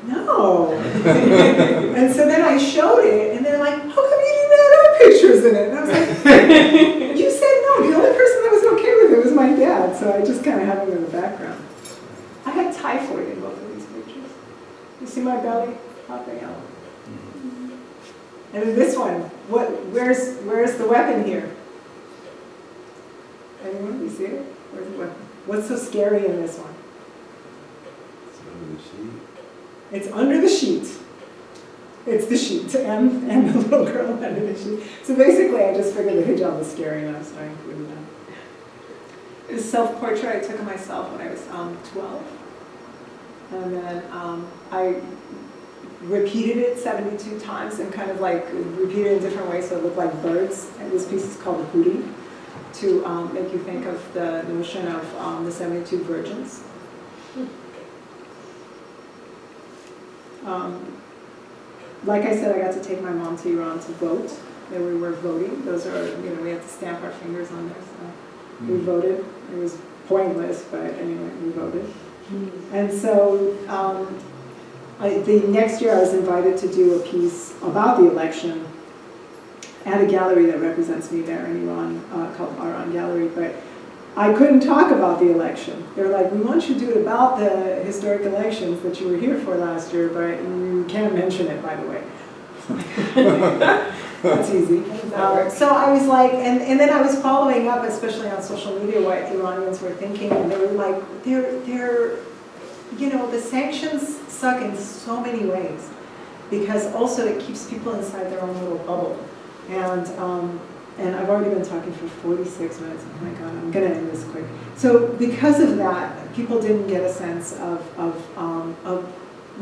no. And so then I showed it, and they're like, how come you didn't add our pictures in it? And I was like, you said no. The only person that was okay with it was my dad, so I just kind of have him in the background. I had typhoid in both of these pictures. You see my belly popping out? And then this one, where's the weapon here? Anyone? You see it? Where's the weapon? What's so scary in this one? It's under the sheet. It's the sheet and the little girl under the sheet. So basically, I just figured the hijab was scary enough, so I included that. This self-portrait I took of myself when I was 12. And then I repeated it 72 times and kind of like repeated it in different ways so it looked like birds. And this piece is called the Hootie, to make you think of the notion of the 72 virgins. Like I said, I got to take my mom to Iran to vote. There we were voting. Those are, you know, we had to stamp our fingers on there. So we voted. It was pointless, but anyway, we voted. And so the next year I was invited to do a piece about the election at a gallery that represents me there in Iran called Aran Gallery. But I couldn't talk about the election. They were like, we want you to do it about the historic elections that you were here for last year, but you can't mention it, by the way. That's easy. So I was like, and then I was following up, especially on social media, what Iranians were thinking, and they were like, they're, you know, the sanctions suck in so many ways, because also it keeps people inside their own little bubble. And I've already been talking for 46 minutes. Oh my God, I'm gonna end this quick. So because of that, people didn't get a sense of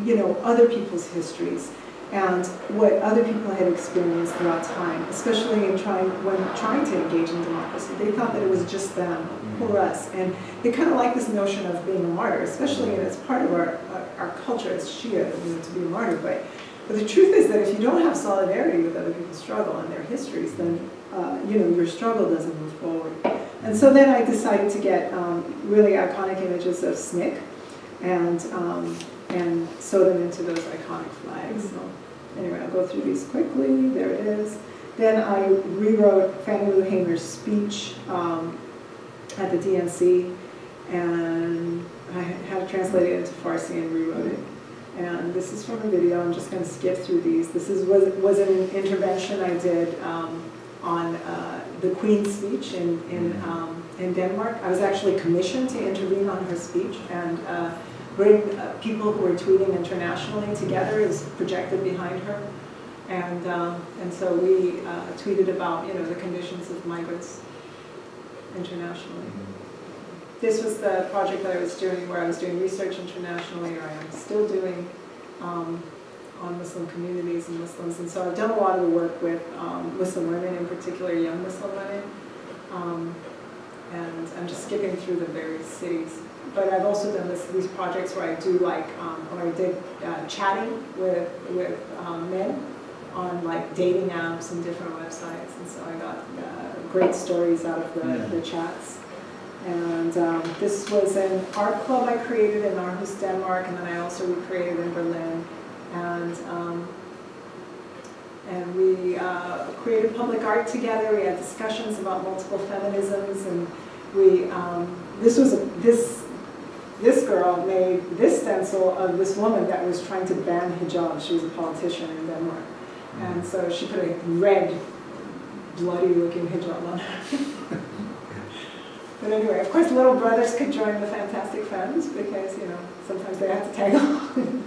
you know, other people's histories and what other people had experienced throughout time, especially when trying to engage in democracy. They thought that it was just them, or us. And they kind of like this notion of being a martyr, especially, and it's part of our culture as Shia, you know, to be a martyr. But the truth is that if you don't have solidarity with other people's struggle and their histories, then you know, your struggle doesn't move forward. And so then I decided to get really iconic images of SNCC and sew them into those iconic flags. So anyway, I'll go through these quickly. There it is. Then I rewrote Fannie Lou Hamer's speech at the DNC, and I had to translate it into Farsi and rewrote it. And this is from a video. I'm just going to skip through these. This was an intervention I did on the Queen's speech in Denmark. I was actually commissioned to intervene on her speech and bring people who were tweeting internationally together. It was projected behind her, and so we tweeted about, you know, the conditions of migrants internationally. This was the project that I was doing, where I was doing research internationally, or I am still doing, on Muslim communities and Muslims. And so I've done a lot of the work with Muslim women, in particular young Muslim women. And I'm just skipping through the various cities. But I've also done these projects where I do like, or I did chatting with men on like dating apps and different websites. And so I got great stories out of the chats. And this was an art club I created in Aarhus, Denmark, and then I also recreated in Berlin. And we created public art together. We had discussions about multiple feminisms, and we this girl made this stencil of this woman that was trying to ban hijab. She was a politician in Denmark, and so she put a red, bloody-looking hijab on her. But anyway, of course, little brothers could join the Fantastic Femmes because, you know, sometimes they have to tag along.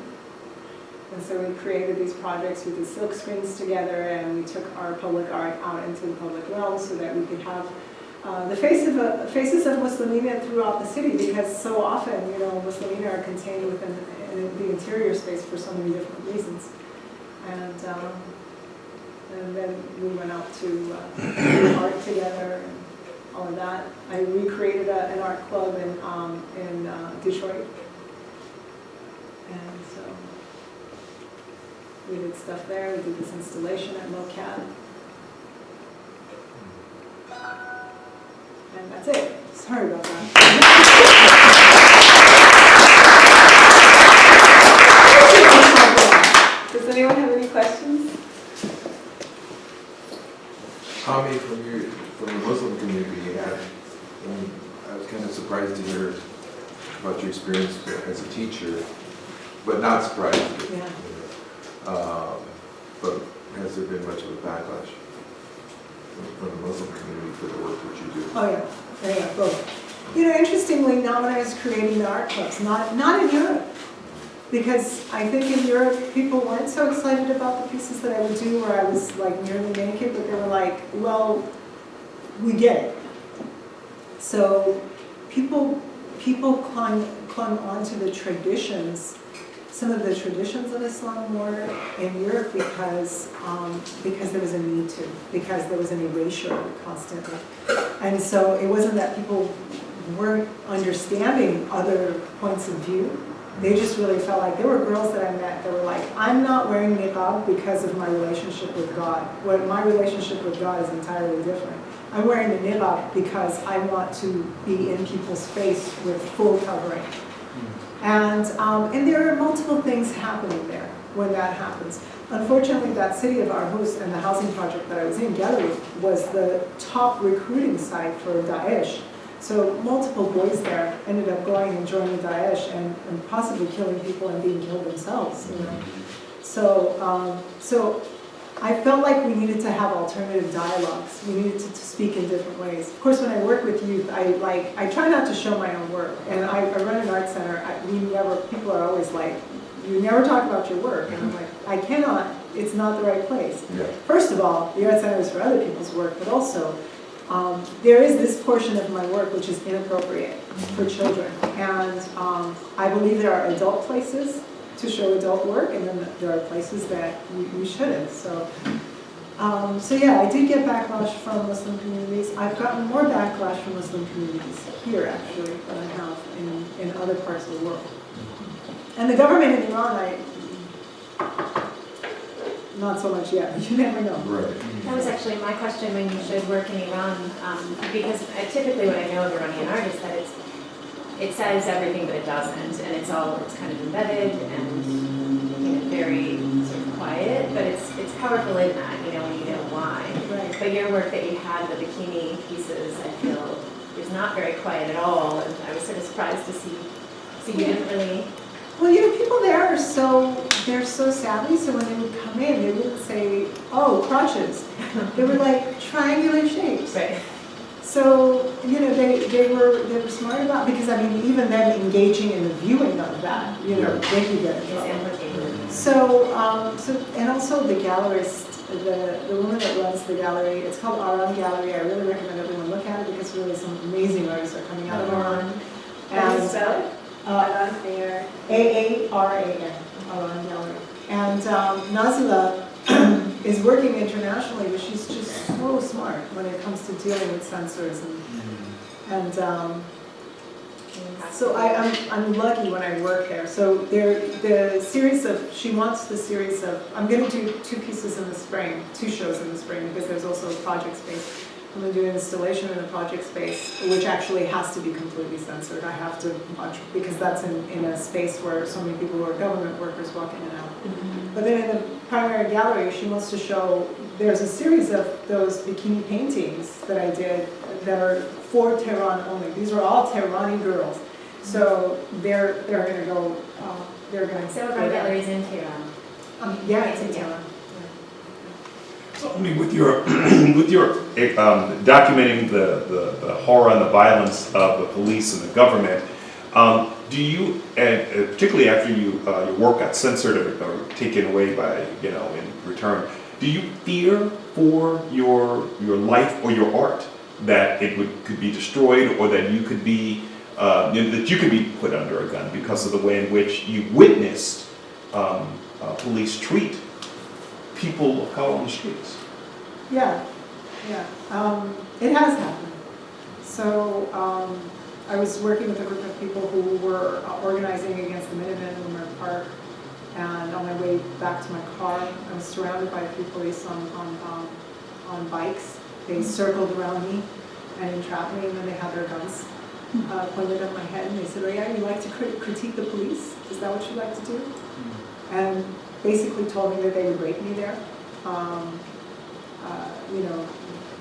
And so we created these projects. We did silk screens together, and we took our public art out into the public realm so that we could have the faces of Muslimina throughout the city, because so often, you know, Muslimina are contained within the interior space for so many different reasons. And then we went out to do art together and all of that. I recreated an art club in Detroit. And so we did stuff there. We did this installation at MoCAD. And that's it. Sorry about that. Does anyone have any questions? Tommy, from the Muslim community, I was kind of surprised to hear about your experience as a teacher, but not surprised. Yeah. But has there been much of a backlash from the Muslim community for the work that you do? Oh yeah, both. You know, interestingly, now when I was creating the art clubs, not in Europe, because I think in Europe people weren't so excited about the pieces that I would do where I was like nearly naked, but they were like, well, we get it. So people clung onto the traditions some of the traditions of Islam more in Europe because there was a need to, because there was an erasure constantly. And so it wasn't that people weren't understanding other points of view. They just really felt like, there were girls that I met that were like, I'm not wearing niqab because of my relationship with God. What my relationship with God is entirely different. I'm wearing the niqab because I want to be in people's face with full covering. And there are multiple things happening there when that happens. Unfortunately, that city of Aarhus and the housing project that I was in, Gabriel, was the top recruiting site for Daesh. So multiple boys there ended up going and joining Daesh and possibly killing people and being killed themselves. You know? So I felt like we needed to have alternative dialogues. We needed to speak in different ways. Of course, when I work with youth, I try not to show my own work. And I run an art center. People are always like, you never talk about your work. And I'm like, I cannot. It's not the right place. Yeah. First of all, the art center is for other people's work, but also there is this portion of my work which is inappropriate for children. And I believe there are adult places to show adult work, and then there are places that you shouldn't. So yeah, I did get backlash from Muslim communities. I've gotten more backlash from Muslim communities here, actually, than I have in other parts of the world. And the government in Iran, not so much yet, but you never know. Right. That was actually my question when you showed work in Iran, because typically what I know of Iranian art is that it says everything but it doesn't, and it's kind of embedded and very sort of quiet, but it's powerful in that, when you know why. Right. But your work that you had, the bikini pieces, I feel is not very quiet at all, and I was sort of surprised to see you didn't really. Well, people there are they're so savvy, so when they would come in, they wouldn't say, oh, crotches. They were like triangular shapes. Right. So, they were smart about, because even them engaging in the viewing of that, they could get in trouble. So, and also the gallerist, the woman that runs the gallery, it's called Aran Gallery. I really recommend everyone look at it because really some amazing artists are coming out of Aran. And Aaran, Aran Gallery. And Nazila is working internationally, but she's just so smart when it comes to dealing with censors and so I'm lucky when I work there. So she wants the series of, I'm going to do 2 pieces in the spring, 2 shows in the spring, because there's also a project space. I'm going to do an installation in the project space, which actually has to be completely censored. I have to watch, because that's in a space where so many people who are government workers walk in and out. But then in the primary gallery, she wants to show, there's a series of those bikini paintings that I did that are for Tehran only. These are all Tehrani girls. So they're going to go, they're going to. So our gallery's in Tehran. Yeah, it's in Tehran. So, with your documenting the horror and the violence of the police and the government, do you, and particularly after your work got censored or taken away by, in return, do you fear for your life or your art that it could be destroyed, or that you could be that you could be put under a gun because of the way in which you witnessed police treat people of color on the streets? Yeah. It has happened. So I was working with a group of people who were organizing against the Minutemen in Leimert Park, and on my way back to my car, I was surrounded by a few police on bikes. They circled around me and entrapped me, and then they had their guns pointed at my head, and they said, oh yeah, you like to critique the police? Is that what you like to do? And basically told me that they would rape me there.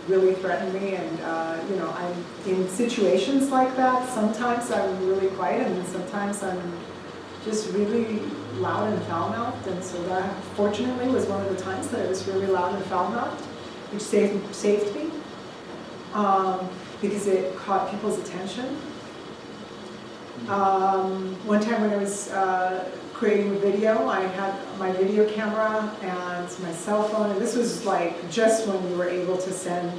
Really threatened me, and I'm in situations like that. Sometimes I'm really quiet, and sometimes I'm just really loud and foul-mouthed. And so that, fortunately, was one of the times that I was really loud and foul-mouthed, which saved me because it caught people's attention. One time when I was creating a video, I had my video camera and my cell phone, and this was like just when we were able to send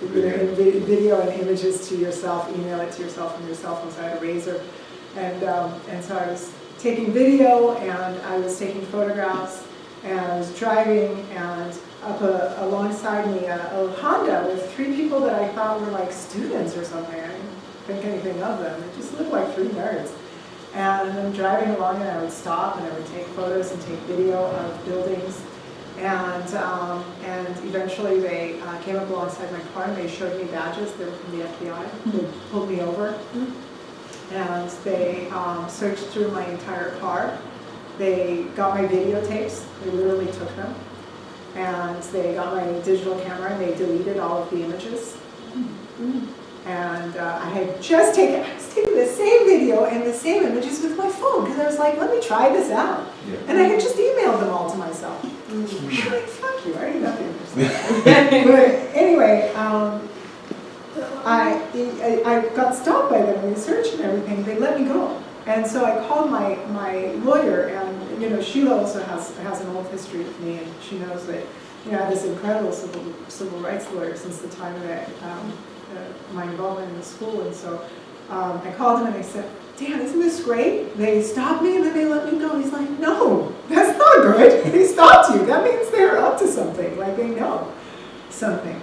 video and images to yourself, email it to yourself from your cell phone. So I had a razor, and so I was taking video, and I was taking photographs, and I was driving, and up alongside me a Honda with 3 people that I thought were like students or something. I didn't think anything of them. They just looked like 3 nerds. And I'm driving along, and I would stop, and I would take photos and take video of buildings. And eventually they came up alongside my car, and they showed me badges. They were from the FBI. They pulled me over, and they searched through my entire car. They got my videotapes. They literally took them. And they got my digital camera, and they deleted all of the images. And I was taking the same video and the same images with my phone, because I was like, let me try this out. Yeah. And I had just emailed them all to myself. I'm like, fuck you, I already know the images. But anyway, I got stopped by them in the search and everything. They let me go. And so I called my lawyer, and you know, Sheila also has an old history with me, and she knows that, you know, I had this incredible civil rights lawyer since the time that my involvement in the school. And so I called him and I said, Dan, isn't this great? They stopped me and then they let me go. He's like, no, that's not good. They stopped you. That means they're up to something, like they know something.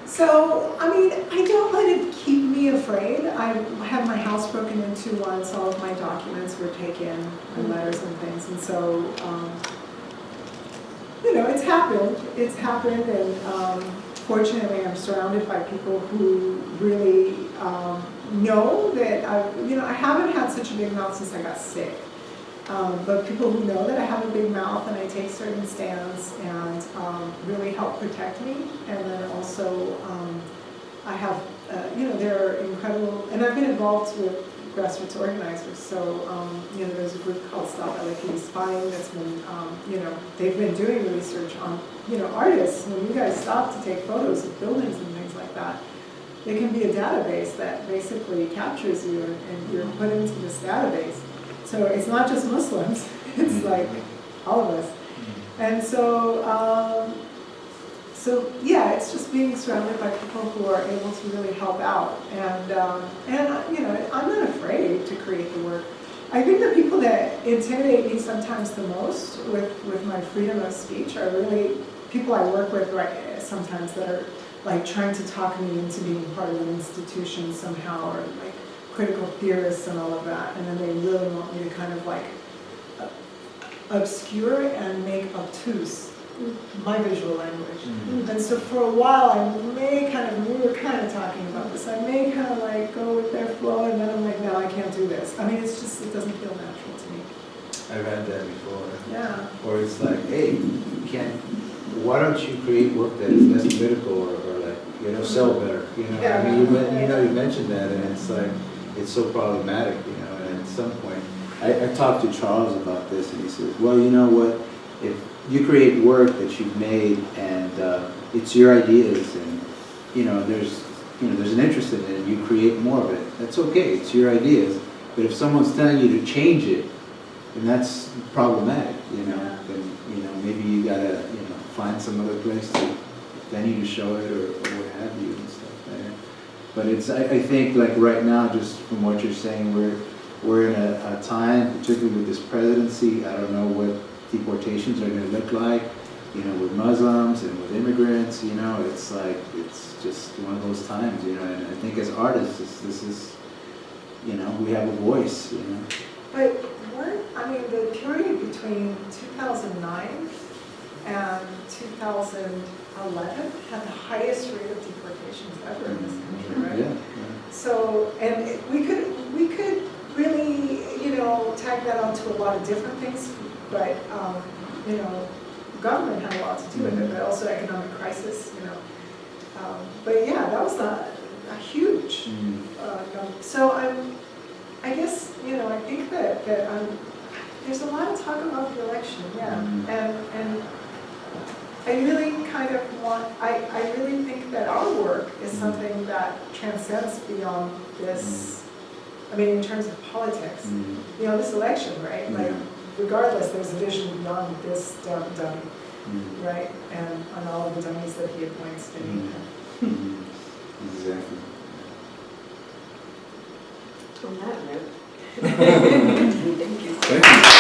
So, I mean, I don't let it keep me afraid. I had my house broken into once. All of my documents were taken, my letters and things. And so, you know, it's happened. It's happened, and fortunately, I'm surrounded by people who really know that I haven't had such a big mouth since I got sick. But people who know that I have a big mouth and I take certain stands and really help protect me. And then also, I have, they're incredible, and I've been involved with grassroots organizers. So, there's a group called Stop LAPD Spying that's been, they've been doing the research on, artists. When you guys stop to take photos of buildings and things like that, there can be a database that basically captures you, and you're put into this database. So it's not just Muslims, it's like all of us. And so, yeah, it's just being surrounded by people who are able to really help out. And I'm not afraid to create the work. I think the people that intimidate me sometimes the most with my freedom of speech are really people I work with sometimes that are like trying to talk me into being part of an institution somehow, or like critical theorists and all of that, and then they really want me to kind of like obscure and make obtuse my visual language. And so for a while we were kind of talking about this, I may kind of like go with their flow, and then I'm like, no, I can't do this. I mean, it's just, it doesn't feel natural to me. I've had that before. Yeah. Or it's like, hey, why don't you create work that is less political, or like, sell better, Yeah. I mean, you mentioned that, and it's like, it's so problematic, and at some point, I talked to Charles about this, and he says, well, you know what, if you create work that you've made, and it's your ideas, and, there's an interest in it, and you create more of it, that's okay, it's your ideas, but if someone's telling you to change it, then that's problematic, Yeah. then, maybe you gotta, find some other place to venue to show it, or what have you, and stuff. But it's, I think, like right now, just from what you're saying, we're in a time, particularly with this presidency, I don't know what deportations are going to look like, with Muslims and with immigrants, it's like, it's just one of those times, and I think as artists, this is, we have a voice, But the period between 2009 and 2011 had the highest rate of deportations ever in this country, right? Yeah. So, and we could really, tag that onto a lot of different things, but, government had a lot to do with it, but also economic crisis, But yeah, that was a huge number. So I guess, I think that there's a lot of talk about the election, yeah, and I really kind of I really think that our work is something that transcends beyond this, in terms of politics. This election, right? Like, regardless, there's a vision beyond this dummy, right? And on all of the dummies that he appoints to me. Exactly. On that note. Thank you. Thank you.